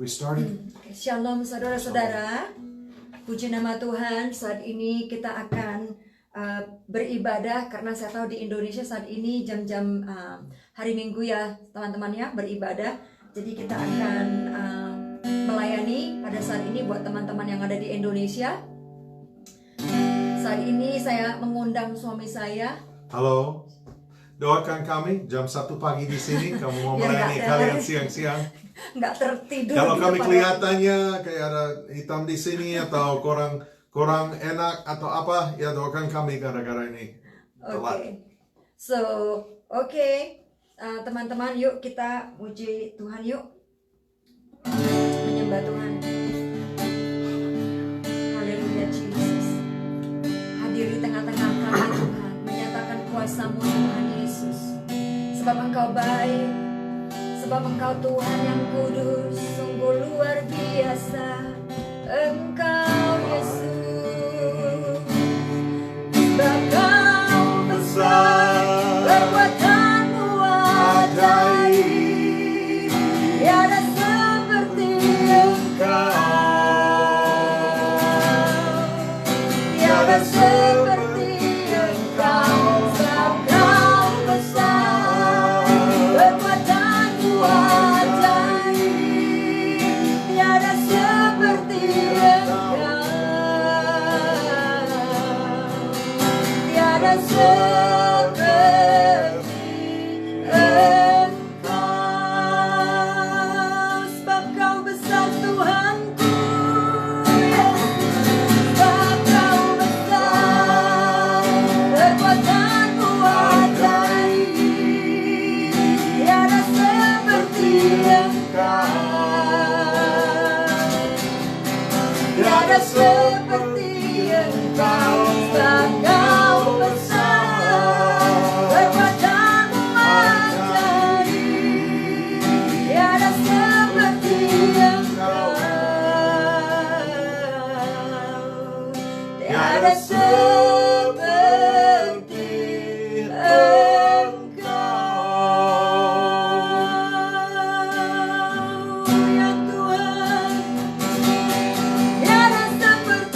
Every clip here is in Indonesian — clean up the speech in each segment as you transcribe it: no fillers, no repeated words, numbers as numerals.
We started. Shalom saudara-saudara. Puji nama Tuhan, saat ini kita akan beribadah karena saya tahu di Indonesia saat ini jam-jam hari Minggu ya teman-teman ya, beribadah. Jadi kita akan melayani pada saat ini buat teman-teman yang ada di Indonesia. Saat ini saya mengundang suami saya. Halo. Doakan kami jam 1 pagi di sini. Kamu mau melayani kalian siang-siang. Nggak tertidur. Kalau kami kelihatannya kayak ada hitam di sini atau kurang enak atau apa, ya doakan kami gara-gara ini. Oke. Teman-teman, yuk kita puji Tuhan yuk. Menyembah Tuhan. Haleluya Jesus. Hadir di tengah-tengah kami Tuhan, menyatakan kuasa-Mu Tuhan Yesus. Sebab Engkau baik, sebab Engkau Tuhan yang kudus, sungguh luar biasa. Engkau Yesus, sebab Kau besar, kekuatan-Mu ajaib, tiada seperti Engkau, tiada seperti Engkau, sebab Kau besar, kekuatan-Mu ajaib, tiada seperti Engkau, tiada seperti Engkau, sebab Kau besar Tuhanku, sebab Kau besar, kekuatan-Mu ajaib, tiada seperti Engkau, tiada seperti Engkau, sebab Kau besar, kekuatan-Mu ajaib, tiada seperti Engkau, tiada seperti Engkau, ya Tuhan, tiada seperti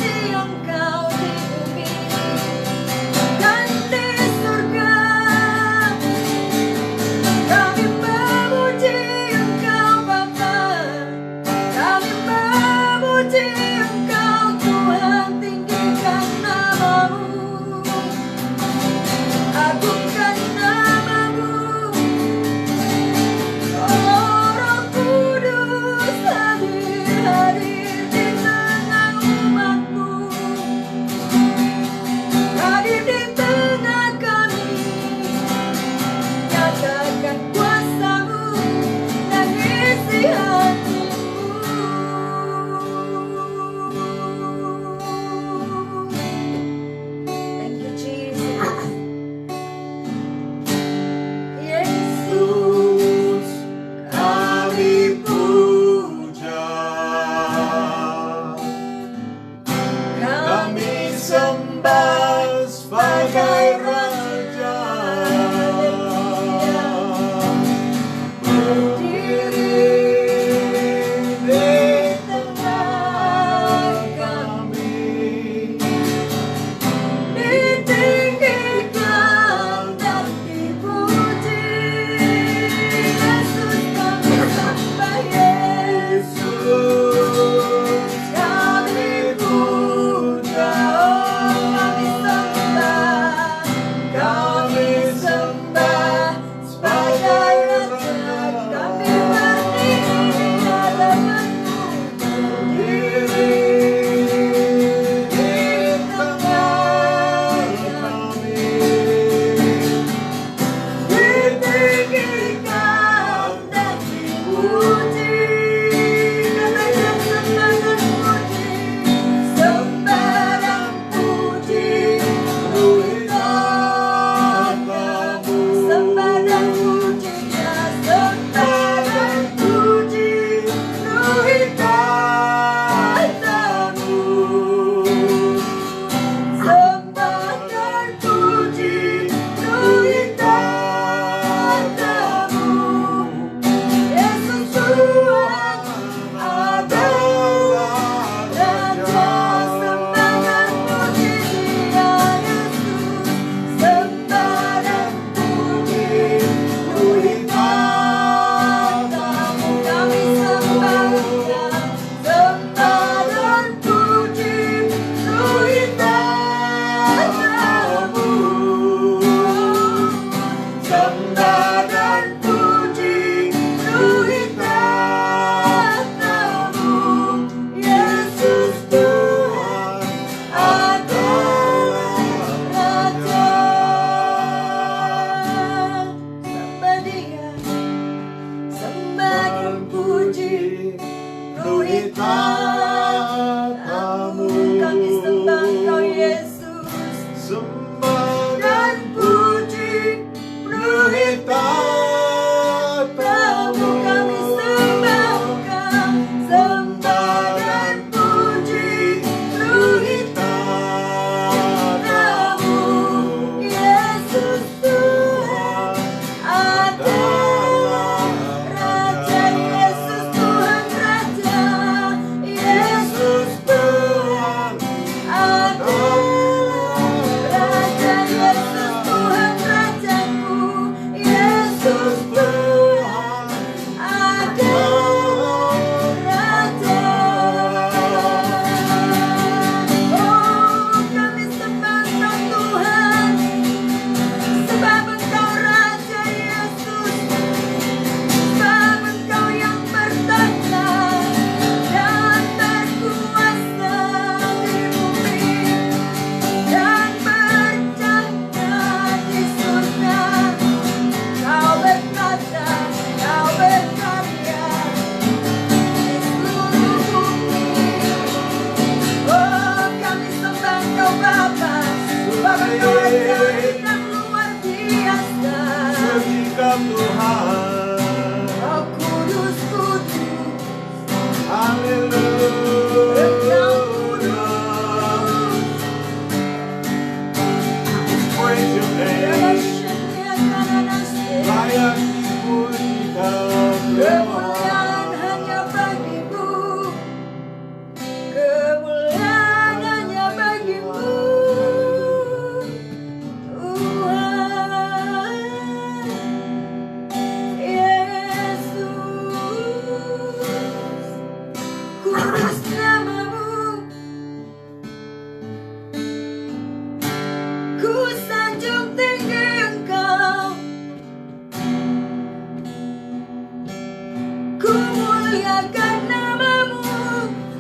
muliakan namamu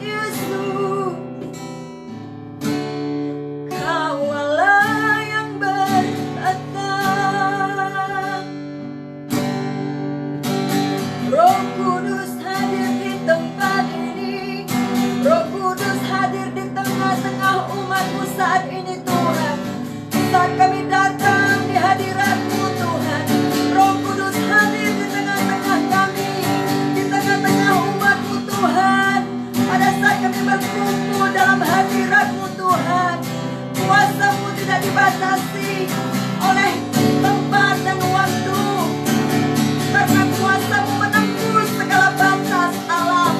Yesus. Kau Allah yang bertata. Roh Kudus hadir di tempat ini. Roh Kudus hadir di tengah-tengah umatmu saat ini Tuhan. Saat kami datang di hadirat-Mu Tuhan, Roh Kudus hadir di tengah-tengah kami, di tengah-tengah umat-Mu Tuhan. Pada saat kami berkumpul dalam hadirat-Mu Tuhan, kuasa-Mu tidak dibatasi oleh tempat dan waktu, karena kuasa-Mu menembus segala batas alam,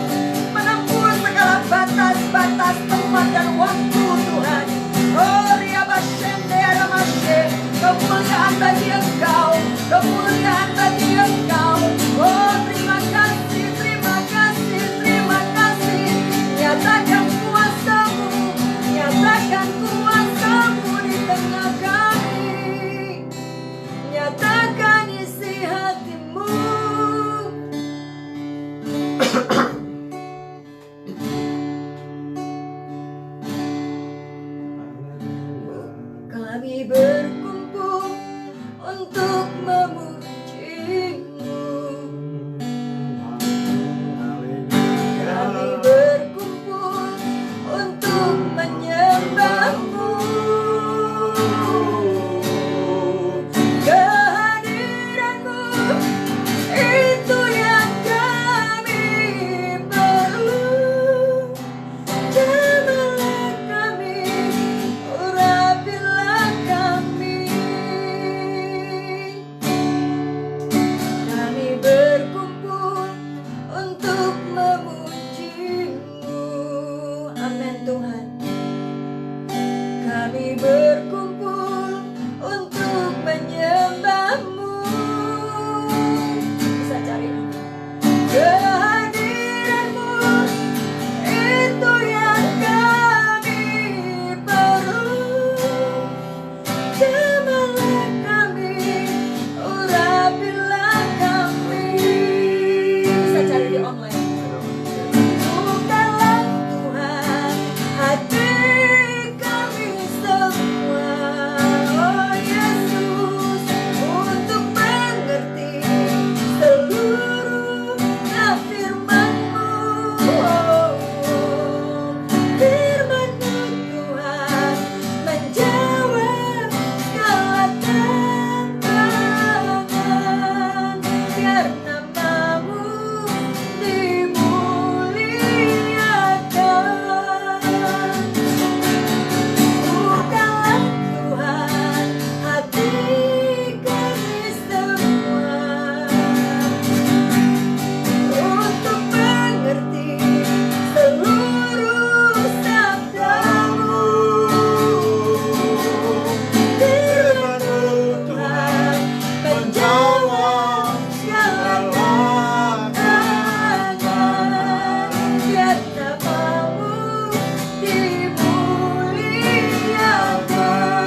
menembus segala batas-batas tempat dan waktu Tuhan. Oh Riabashende Aramashe, kemuliaan bagi Engkau, kemuliaan bagi Engkau. Oh terima kasih, terima kasih, terima kasih. Nyatakan kuasa-Mu, nyatakan kuasa-Mu di tengah kami. Nyatakan isi hati-Mu. Kami berkumpul untuk memuji-Mu. Kami berkumpul untuk menyembah-Mu. Kehadiran-Mu itu yang kami perlu. Jamalah kami, urapilah kami. Kami berkumpul untuk memuji-Mu. Amin Tuhan. Kami berkumpul untuk menyembah-Mu. Bisa cari kehadiran-Mu itu yang kami perlu. Jamalah kami, urapilah kami. Bisa cari di online. Bukalah Tuhan hati kami semua, oh Yesus, untuk mengerti seluruh firman-Mu. Firman-Mu Tuhan menjawab segala tantangan, biar nama-Mu dimuliakan. Bukalah Tuhan hati kami semua, untuk mengerti seluruh sabda-Mu. Firman-Mu Tuhan menjawab segala tantangan, biar nama-Mu dimuliakan.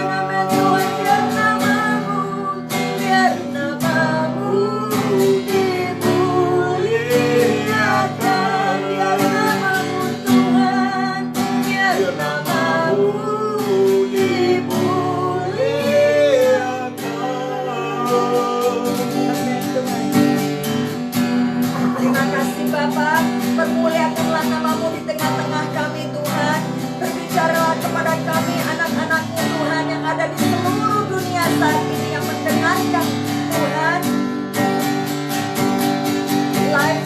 Amin Tuhan, biar nama-Mu, biar nama-Mu dimuliakan. Biar nama-Mu Tuhan, biar nama-Mu dimuliakan. Terima kasih Bapa, permuliakanlah nama-Mu di tengah-tengah kami Tuhan. Berbicaralah kepada kami anak-anak-Mu Tuhan yang ada di seluruh dunia saat ini yang mendengarkan Tuhan live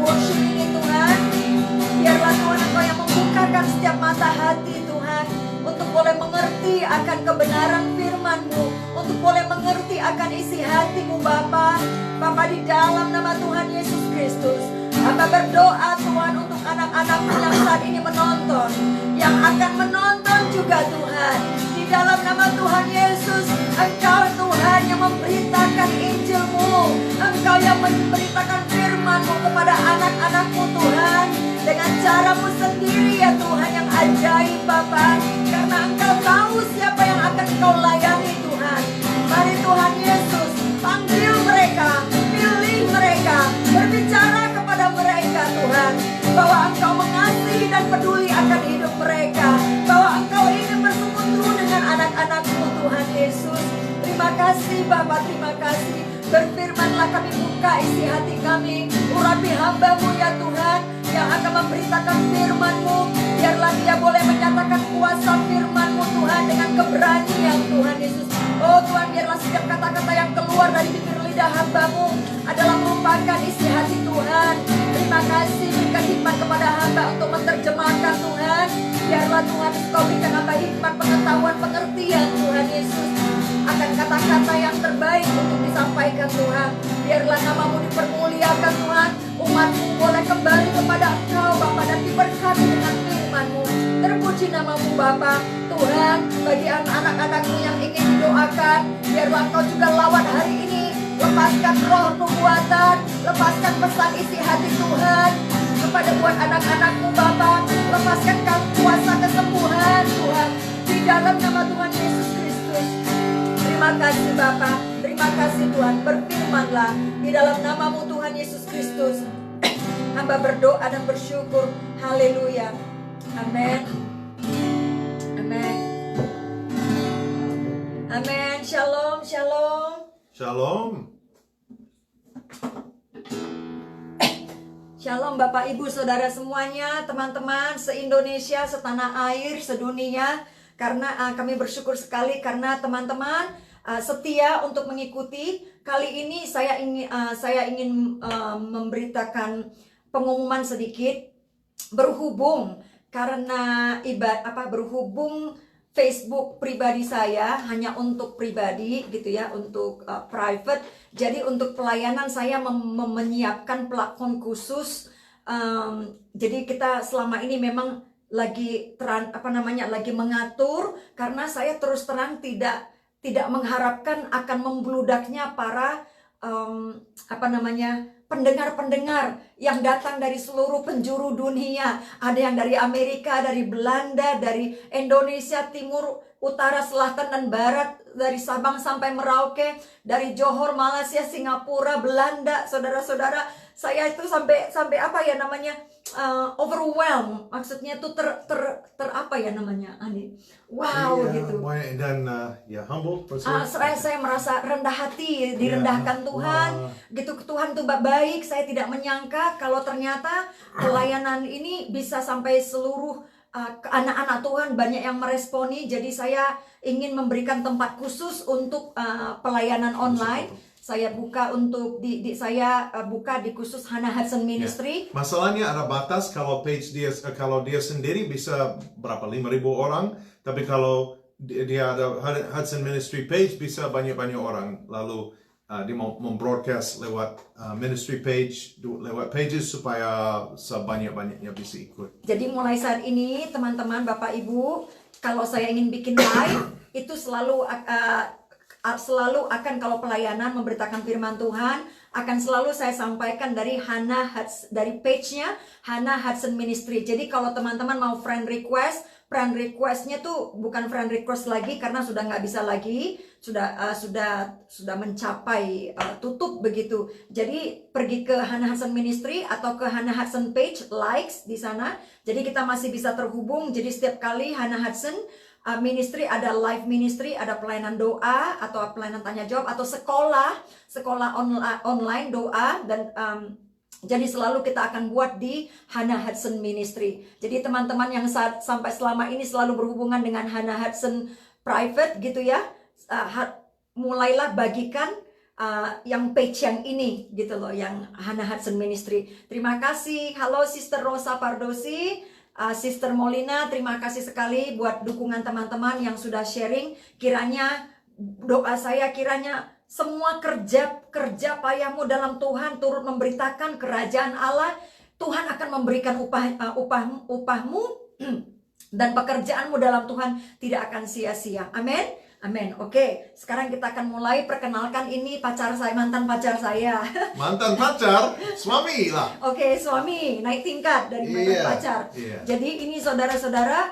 worship ini Tuhan. Biarlah Tuhan Engkau yang membukakan setiap mata hati Tuhan, untuk boleh mengerti akan kebenaran firman-Mu, untuk boleh mengerti akan isi hati-Mu Bapa. Bapa, di dalam nama Tuhan Yesus Kristus, Hamba berdoa Tuhan untuk anak-anak-Mu yang saat ini menonton, yang akan menonton juga Tuhan. Di dalam nama Tuhan Yesus, Engkau Tuhan yang memberitakan Injil-Mu, Engkau yang memberitakan firman-Mu kepada anak-anak-Mu Tuhan, dengan cara-Mu sendiri ya Tuhan yang ajaib Bapa. Karena Engkau tahu siapa yang akan Engkau layani Tuhan. Mari Tuhan Yesus, panggil mereka, pilih mereka, berbicara kepada akan hidup mereka, bahwa Engkau ingin bersekutu dengan anak-anak-Mu Tuhan Yesus. Terima kasih Bapa, terima kasih. Berfirmanlah, kami buka isi hati kami, urapi hamba-Mu ya Tuhan, yang akan memberitakan firman-Mu. Biarlah dia boleh menyatakan kuasa firman-Mu Tuhan dengan keberanian Tuhan Yesus. Oh Tuhan, biarlah setiap kata-kata yang keluar dari bibir lidah hamba-Mu adalah merupakan isi hati Tuhan. Terima kasih, berikan hikmat kepada hamba untuk menerjemahkan Tuhan. Biarlah Tuhan Engkau berikan hamba hikmat, pengetahuan, pengertian Tuhan Yesus akan kata-kata yang terbaik untuk disampaikan Tuhan. Biarlah nama-Mu dipermuliakan Tuhan. Umat-Mu boleh kembali kepada Engkau Bapa dan diberkati dengan firman-Mu. Terpuji nama-Mu Bapa. Tuhan, bagi anak-anak-Mu yang ingin didoakan, biarlah Engkau juga lawat hari ini. Lepaskan roh nubuatan, lepaskan pesan isi hati Tuhan kepada buat anak-anak-Mu Bapa. Lepaskan kuasa kesembuhan Tuhan di dalam nama Tuhan Yesus Kristus. Terima kasih Bapa, terima kasih Tuhan. Berfirmanlah di dalam nama-Mu Tuhan Yesus Kristus. Hamba berdoa dan bersyukur. Haleluya. Amin. Amin. Amin. Shalom, shalom. Shalom. Shalom Bapak Ibu Saudara semuanya, teman-teman se-Indonesia, setanah air, sedunia. Karena kami bersyukur sekali karena teman-teman setia untuk mengikuti. Kali ini saya ingin memberitakan pengumuman sedikit berhubung karena berhubung Facebook pribadi saya hanya untuk pribadi gitu ya, untuk private. Jadi untuk pelayanan saya menyiapkan platform khusus. Jadi kita selama ini memang lagi lagi mengatur, karena saya terus terang tidak mengharapkan akan membludaknya para pendengar-pendengar yang datang dari seluruh penjuru dunia. Ada yang dari Amerika, dari Belanda, dari Indonesia, timur, utara, selatan, dan barat, dari Sabang sampai Merauke, dari Johor, Malaysia, Singapura, Belanda, saudara-saudara. Saya itu sampai overwhelmed, maksudnya itu wow Iya, gitu. dan humble. Saya merasa rendah hati, direndahkan Tuhan. Wow. Gitu, Tuhan tuh baik. Saya tidak menyangka kalau ternyata pelayanan ini bisa sampai seluruh anak-anak Tuhan, banyak yang meresponi. Jadi saya ingin memberikan tempat khusus untuk pelayanan online. Saya buka untuk saya buka di khusus Hannah Hudson Ministry. Ya. Masalahnya ada batas kalau page dia, kalau dia sendiri bisa berapa 5.000 orang, tapi kalau dia ada Hudson Ministry page bisa banyak-banyak orang. Lalu dia mau membroadcast lewat ministry page, lewat pages supaya sebanyak-banyaknya bisa ikut. Jadi mulai saat ini teman-teman, Bapak Ibu, kalau saya ingin bikin live itu selalu akan, kalau pelayanan memberitakan firman Tuhan, akan selalu saya sampaikan dari dari page-nya Hannah Hudson Ministry. Jadi kalau teman-teman mau friend request-nya tuh bukan friend request lagi, karena sudah nggak bisa lagi, sudah mencapai tutup begitu. Jadi pergi ke Hannah Hudson Ministry atau ke Hannah Hudson page, likes di sana. Jadi kita masih bisa terhubung. Jadi setiap kali Hannah Hudson ministry, ada live ministry, ada pelayanan doa atau pelayanan tanya jawab, atau sekolah online doa, dan jadi selalu kita akan buat di Hannah Hudson Ministry. Jadi teman-teman yang sampai selama ini selalu berhubungan dengan Hannah Hudson private gitu ya, mulailah bagikan yang page yang ini gitu loh, yang Hannah Hudson Ministry. Terima kasih. Halo Sister Rosa Pardosi, Sister Molina, terima kasih sekali buat dukungan teman-teman yang sudah sharing. Kiranya doa saya, kiranya semua kerja payahmu dalam Tuhan turut memberitakan kerajaan Allah. Tuhan akan memberikan upahmu dan pekerjaanmu dalam Tuhan tidak akan sia-sia. Amin. Amin. Oke, sekarang kita akan mulai. Perkenalkan, ini pacar saya, mantan pacar saya. Mantan pacar, suami lah. Oke, suami, naik tingkat dari mantan pacar. Jadi ini saudara-saudara,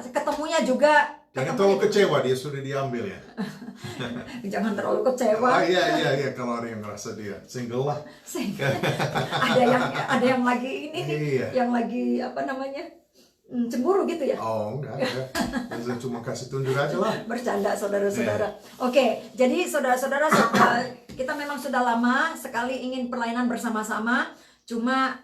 ketemunya juga. Jangan terlalu kecewa, dia sudah diambil ya. Jangan terlalu kecewa. Iya, kalau ada yang ngerasa dia single lah. Ada yang lagi ini nih, yang lagi cemburu gitu ya? Oh, enggak. Saya cuma kasih tunjuk aja lah. Bercanda saudara-saudara. Oke, jadi saudara-saudara, kita memang sudah lama sekali ingin pelayanan bersama-sama. Cuma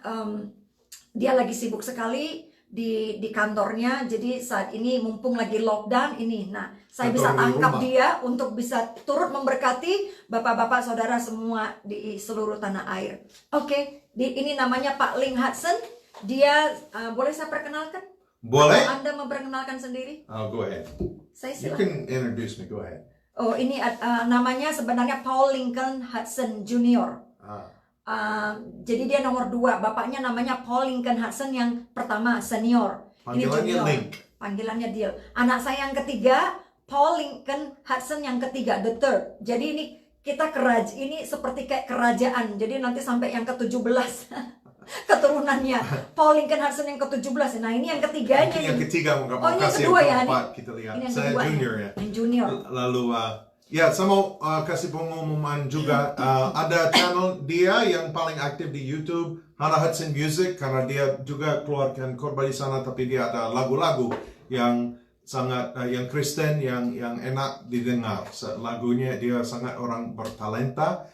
dia lagi sibuk sekali di kantornya. Jadi saat ini mumpung lagi lockdown ini, nah saya bisa tangkap dia untuk bisa turut memberkati bapak-bapak saudara semua di seluruh tanah air. Oke, ini namanya Pak Link Hudson. Dia boleh saya perkenalkan? Boleh. Atau Anda memperkenalkan sendiri? Oh, go ahead. Saya You silakan. can introduce me. Go ahead. Oh, ini namanya sebenarnya Paul Lincoln Hudson Jr. Jadi dia nomor 2. Bapaknya namanya Paul Lincoln Hudson yang pertama senior. Ini Panggilannya junior. Link. Panggilannya Deal. Anak saya yang ketiga Paul Lincoln Hudson yang ketiga, the third. Jadi ini kita ini seperti kayak kerajaan. Jadi nanti sampai yang ke-17 keturunannya Paul Lincoln Hudson yang ke-17. Nah, ini yang ketiganya. Mungkin yang ketiga nggak mau Oh, ini yang kasih kedua yang ya, keempat kita lihat. Ini yang Saya kedua, junior ya. Yang junior. Lalu ya saya mau kasih pengumuman juga. Ada channel dia yang paling aktif di YouTube, Hannah Hudson Music, karena dia juga keluarkan khotbah di sana, tapi dia ada lagu-lagu yang sangat yang Kristen, yang enak didengar. Lagunya dia sangat orang bertalenta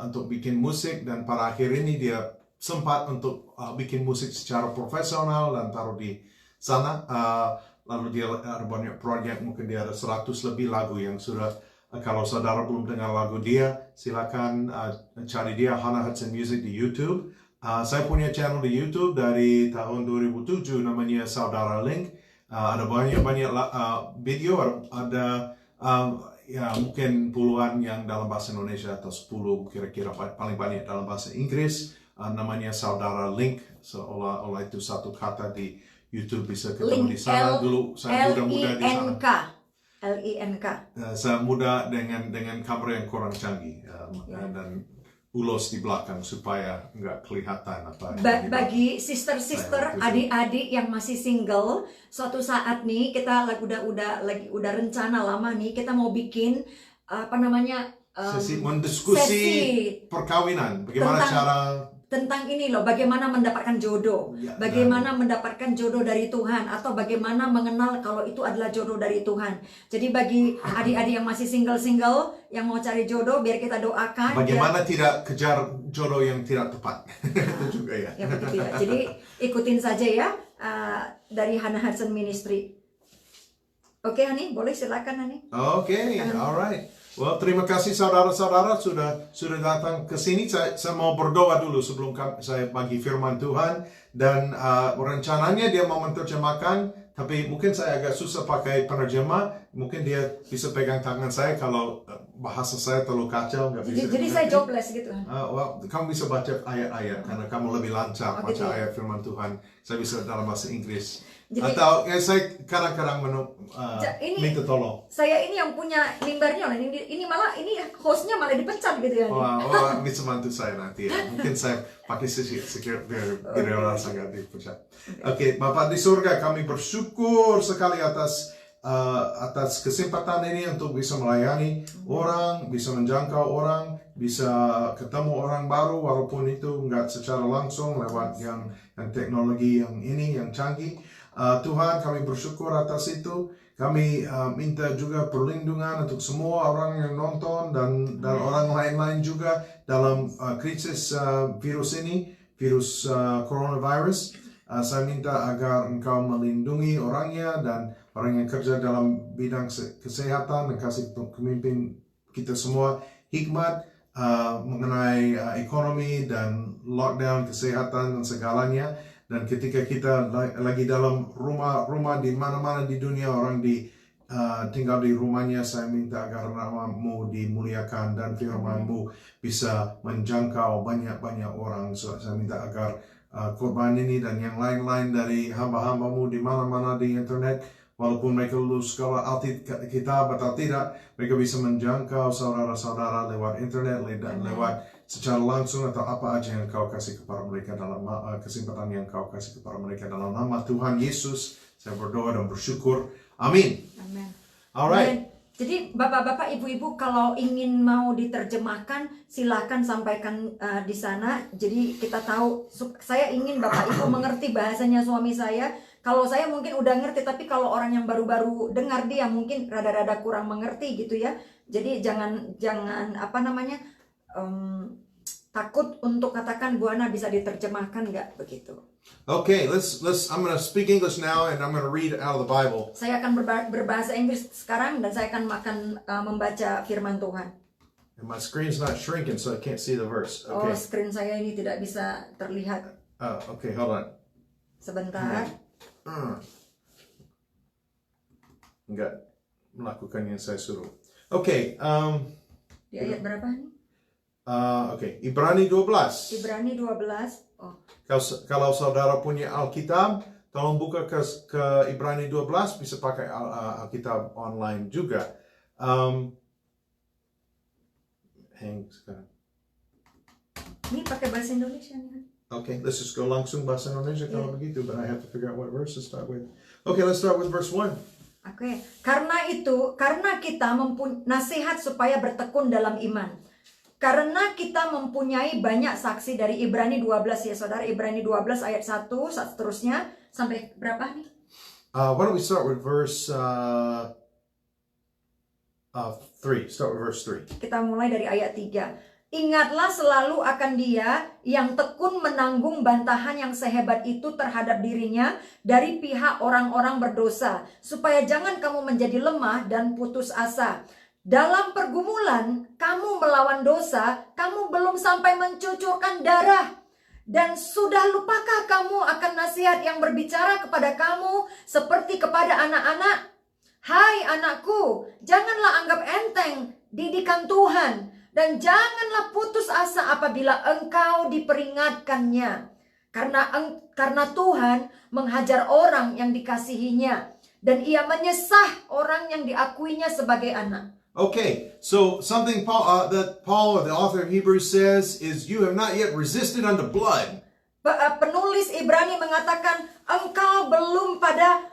untuk bikin musik, dan pada akhir ini dia sempat untuk bikin musik secara profesional dan taruh di sana. Lalu dia ada banyak proyek, mungkin dia ada 100 lebih lagu yang sudah. Kalau saudara belum dengar lagu dia, silakan cari dia Hannah Hudson Music di YouTube. Saya punya channel di YouTube dari tahun 2007, namanya Saudara Link. Ada banyak video, ada ya mungkin puluhan yang dalam bahasa Indonesia atau 10 kira-kira, paling banyak dalam bahasa Inggris. Namanya Saudara Link, seolah-olah itu satu kata di YouTube, bisa ketemu di sana. Dulu saya muda-muda di sana. L-I-N-K. Saya muda dengan kamera yang kurang canggih dan ulos di belakang supaya nggak kelihatan apa. Bagi sister-sister, adik-adik yang masih single, suatu saat nih kita udah rencana lama nih, kita mau bikin apa namanya sesi mendiskusi perkawinan, bagaimana cara tentang ini loh, bagaimana mendapatkan jodoh, bagaimana mendapatkan jodoh dari Tuhan, atau bagaimana mengenal kalau itu adalah jodoh dari Tuhan. Jadi bagi adik-adik yang masih single yang mau cari jodoh, biar kita doakan. Bagaimana tidak kejar jodoh yang tidak tepat. Itu juga ya. Ya begitu ya. Jadi ikutin saja ya dari Hannah Hudson Ministry. Oke, Hani, boleh silakan Hani. Oke, alright. Well, terima kasih saudara-saudara sudah datang ke sini. Saya mau berdoa dulu sebelum saya bagi firman Tuhan, dan rencananya dia mau menerjemahkan, tapi mungkin saya agak susah pakai penerjemah. Mungkin dia bisa pegang tangan saya kalau bahasa saya terlalu kacau, nggak bisa. Jadi saya jobless gitu. Well, kamu bisa baca ayat-ayat karena kamu lebih lancar baca gitu ya? ayat firman Tuhan. Saya bisa dalam bahasa Inggris. Jadi, atau saya kadang-kadang minta tolong. Saya ini yang punya mimbarnya loh. Ini malah hostnya malah dipecat gitu ya. Wah, bisa bantu saya nanti ya. Mungkin saya pakai sedikit biar rasa nggak dipecat. Oke, Bapak di surga, kami bersyukur sekali atas kesempatan ini untuk bisa melayani orang, bisa menjangkau orang, bisa ketemu orang baru, walaupun itu nggak secara langsung lewat yang teknologi yang canggih. Tuhan, kami bersyukur atas itu. Kami minta juga perlindungan untuk semua orang yang nonton dan orang lain-lain juga dalam krisis virus ini, virus coronavirus. Saya minta agar Engkau melindungi orangnya dan orang yang kerja dalam bidang kesehatan, dan kasih pemimpin kita semua hikmat mengenai ekonomi dan lockdown kesehatan dan segalanya. Dan ketika kita lagi dalam rumah di mana-mana di dunia, orang tinggal di rumahnya, saya minta agar nama-Mu dimuliakan dan firman-Mu bisa menjangkau banyak-banyak orang. So, saya minta agar korban ini dan yang lain-lain dari hamba-hamba-Mu di mana-mana di internet, walaupun mereka lulus sekolah Alkitab atau tidak, mereka bisa menjangkau saudara-saudara lewat internet dan lewat secara langsung atau apa aja yang Kau kasih kepada mereka dalam kesempatan yang Kau kasih kepada mereka dalam nama Tuhan Yesus. Saya berdoa dan bersyukur. Amin. Amin. Alright. Jadi bapak-bapak, ibu-ibu kalau ingin mau diterjemahkan, silakan sampaikan di sana. Jadi kita tahu, saya ingin bapak ibu mengerti bahasanya suami saya Kalau saya mungkin udah ngerti, tapi kalau orang yang baru-baru dengar dia mungkin rada-rada kurang mengerti gitu ya. Jadi jangan apa namanya takut untuk katakan Bu Ana bisa diterjemahkan nggak begitu. Okay, I'm going to speak English now and I'm going to read out of the Bible. Saya akan berbahasa Inggris sekarang dan saya akan membaca firman Tuhan. And my screen's not shrinking so I can't see the verse. Okay. Oh, screen saya ini tidak bisa terlihat. Okay, hold on. Sebentar. Enggak melakukan yang saya suruh. Okay, Di ayat berapa nih? okay, Ibrani 12. Ibrani 12. Oh. Kalau saudara punya Alkitab, tolong buka ke Ibrani 12, bisa pakai Alkitab online juga. Hang sekarang. Ini pakai bahasa Indonesia nih. Okay, let's just go langsung bahasa Indonesia kalau begitu, but I have to figure out what verse to start with. Okay, let's start with verse 1. Oke, karena kita nasihat supaya bertekun dalam iman. Karena kita mempunyai banyak saksi dari Ibrani 12 ya saudara, Ibrani 12 ayat 1 seterusnya sampai berapa nih? Why don't we start with verse 3. Start with verse 3. Kita mulai dari ayat 3. Ingatlah selalu akan Dia yang tekun menanggung bantahan yang sehebat itu terhadap dirinya dari pihak orang-orang berdosa, supaya jangan kamu menjadi lemah dan putus asa. Dalam pergumulan kamu melawan dosa, kamu belum sampai mencucurkan darah. Dan sudah lupakah kamu akan nasihat yang berbicara kepada kamu seperti kepada anak-anak? Hai anakku, janganlah anggap enteng didikan Tuhan. Dan janganlah putus asa apabila engkau diperingatkannya. Karena Tuhan menghajar orang yang dikasihinya. Dan ia menyesah orang yang diakuinya sebagai anak. Okay, so something that Paul, the author of Hebrews, says is you have not yet resisted unto blood. Penulis Ibrani mengatakan engkau belum pada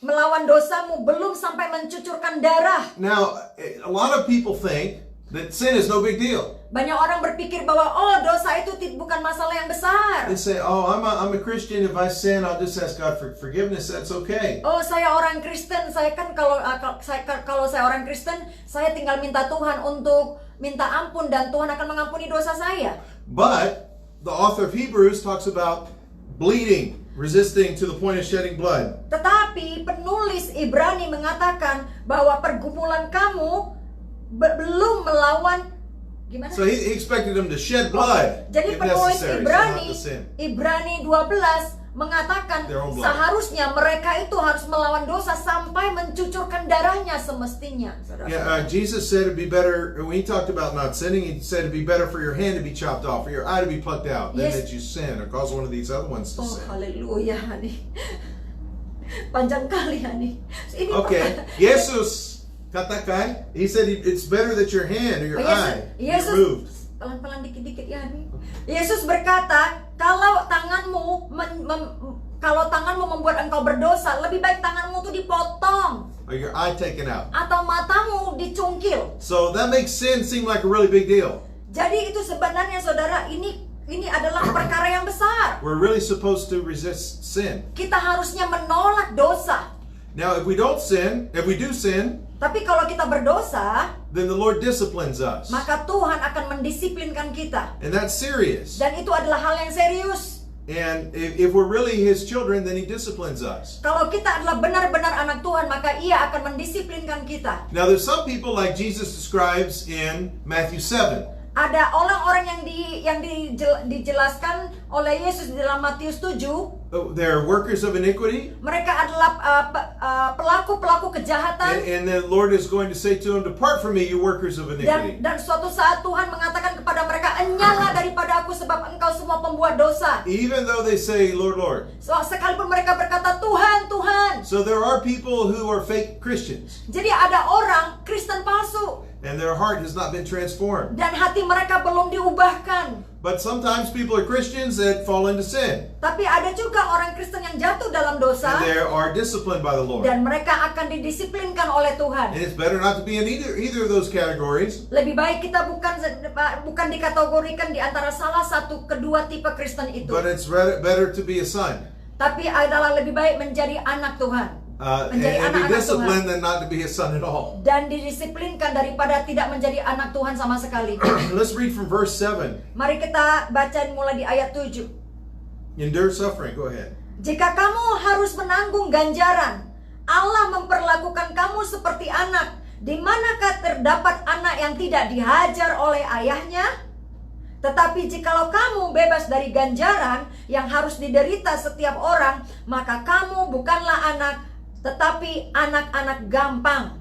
melawan dosamu, belum sampai mencucurkan darah. Now, a lot of people think that sin is no big deal. Banyak orang berpikir bahwa dosa itu bukan masalah yang besar. They say, I'm a Christian. If I sin, I'll just ask God for forgiveness. That's okay. Saya orang Kristen. Saya kan kalau saya orang Kristen, saya tinggal minta Tuhan untuk minta ampun dan Tuhan akan mengampuni dosa saya. But the author of Hebrews talks about bleeding, resisting to the point of shedding blood. Tetapi penulis Ibrani mengatakan bahwa pergumulan kamu belum melawan gimana? So he expected them to shed blood. Jadi if penulis necessary, Ibrani 12 mengatakan seharusnya mereka itu harus melawan dosa sampai mencucurkan darahnya semestinya. Yeah, Jesus said it'd be better when he talked about not sinning. He said it'd be better for your hand to be chopped off or your eye to be plucked out than that you sin or cause one of these other ones to sin. Haleluya, honey. Panjang kali, honey. Okay, Yesus katakan, he said it's better that your hand or your eye be removed. Pelan-pelan dikit-dikit ya nih. Yesus berkata, kalau tanganmu membuat engkau berdosa, lebih baik tanganmu tuh dipotong. Or your eye taken out. Atau matamu dicungkil. So that makes sin seem like a really big deal. Jadi itu sebenarnya saudara, ini adalah perkara yang besar. We're really supposed to resist sin. Kita harusnya menolak dosa. Now if we do sin, tapi kalau kita berdosa, then the Lord disciplines us. Maka Tuhan akan mendisiplinkan kita. And that's serious. Dan itu adalah hal yang serius. And if we're really His children, then He disciplines us. Kalau kita adalah benar-benar anak Tuhan, maka Ia akan mendisiplinkan kita. Now there's some people like Jesus describes in Matthew 7. Ada orang-orang yang dijelaskan oleh Yesus di dalam Matius 7. They're workers of iniquity. Mereka adalah pelaku-pelaku kejahatan. And the Lord is going to say to them, "Depart from me, you workers of iniquity." Dan suatu saat Tuhan mengatakan kepada mereka, "Enyahlah daripada aku sebab engkau semua pembuat dosa." Even though they say, "Lord, Lord." Sekalipun mereka berkata, "Tuhan, Tuhan." So there are people who are fake Christians. Jadi ada orang Kristen palsu. And their heart has not been transformed. Dan hati mereka belum diubahkan. But sometimes people are Christians that fall into sin. Tapi ada juga orang Kristen yang jatuh dalam dosa. And they are disciplined by the Lord. Dan mereka akan didisiplinkan oleh Tuhan. And it's better not to be in either of those categories. Lebih baik kita bukan dikategorikan di antara salah satu kedua tipe Kristen itu. But it's better to be a son. tapi adalah lebih baik menjadi anak Tuhan. And Menjadi be anak-anak disciplined Tuhan. than not to be a son at all. Dan didisiplinkan daripada tidak menjadi anak Tuhan sama sekali. Let's read from verse 7. Mari kita baca mulai di ayat 7. Endure suffering. Go ahead. Jika kamu harus menanggung ganjaran, Allah memperlakukan kamu seperti anak. Di manakah terdapat anak yang tidak dihajar oleh ayahnya? Tetapi jikalau kamu bebas dari ganjaran yang harus diderita setiap orang, maka kamu bukanlah anak, tetapi anak-anak gampang.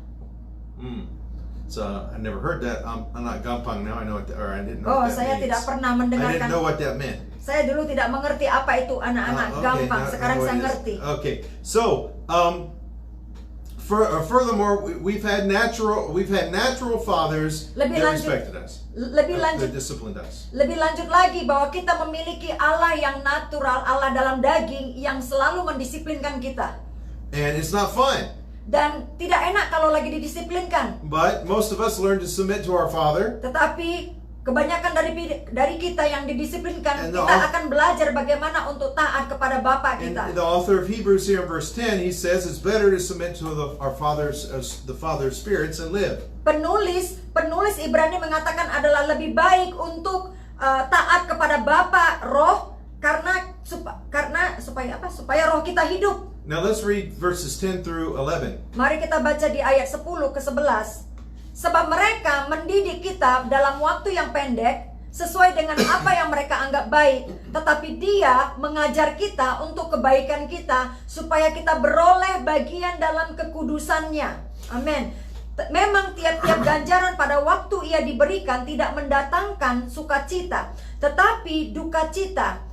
So I never heard that. Anak gampang. Now I know what that, or I didn't know Oh, what that saya means. tidak pernah I didn't mendengarkan. know what that meant. Saya dulu tidak mengerti apa itu anak-anak gampang. now Sekarang it saya is. ngerti. Okay, so furthermore, we've had natural fathers that Lebih lanjut. respected us, Lebih that lanjut disciplined us. Lebih lanjut lagi bahwa kita memiliki Allah yang natural, Allah dalam daging yang selalu mendisiplinkan kita. And it's not fun, Dan tidak enak kalau lagi didisiplinkan. but most of us learn to submit to our Father. Tetapi kebanyakan dari kita yang didisiplinkan, And kita akan belajar bagaimana untuk taat kepada Bapa And kita. the author of Hebrews here in verse 10, he says it's better to submit to our Father's the Father's spirits and live. Penulis Ibrani mengatakan adalah lebih baik untuk taat kepada Bapa roh karena supaya roh kita hidup. Now let's read verses 10 through 11. Mari kita baca di ayat 10 ke 11. Sebab mereka mendidik kita dalam waktu yang pendek sesuai dengan apa yang mereka anggap baik, tetapi Dia mengajar kita untuk kebaikan kita supaya kita beroleh bagian dalam kekudusannya. Amin. Memang tiap-tiap ganjaran pada waktu ia diberikan tidak mendatangkan sukacita, tetapi duka cita.